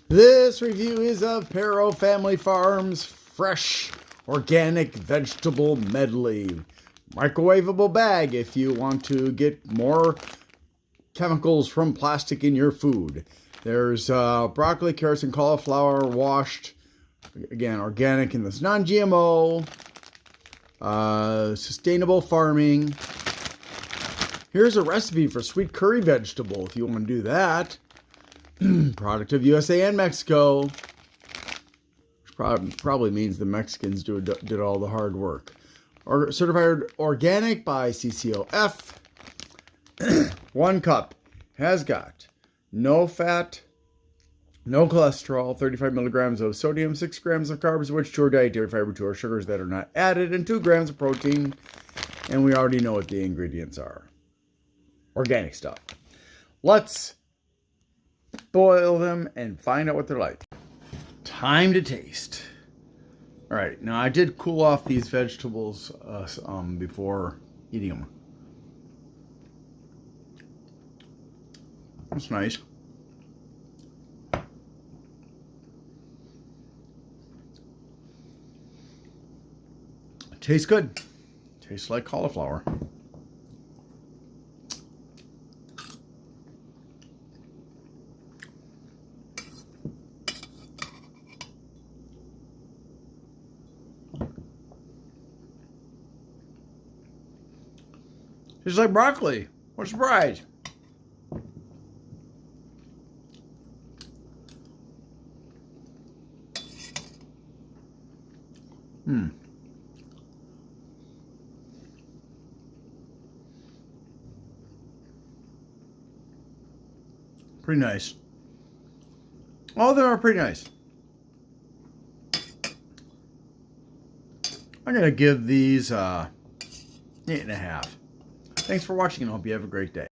This review is of Pero Family Farms Fresh Organic Vegetable Medley. Microwavable bag if you want to get more chemicals from plastic in your food. There's broccoli, carrots, and cauliflower washed. Again, organic in this non-GMO. Sustainable farming. Here's a recipe for sweet curry vegetable if you want to do that. Product of USA and Mexico. Which probably means the Mexicans did all the hard work. Certified organic by CCOF. 1 cup has got no fat, no cholesterol, 35 milligrams of sodium, 6 grams of carbs, which 2 are dietary fiber, 2 are sugars that are not added, and 2 grams of protein. And we already know what the ingredients are. Organic stuff. Let's boil them and find out what they're like. Time to taste. All right, now I did cool off these vegetables before eating them. That's nice. Tastes good. Tastes like cauliflower. Tastes like broccoli. What a surprise. Pretty nice. All of them are pretty nice. I'm going to give these 8.5. Thanks for watching and I hope you have a great day.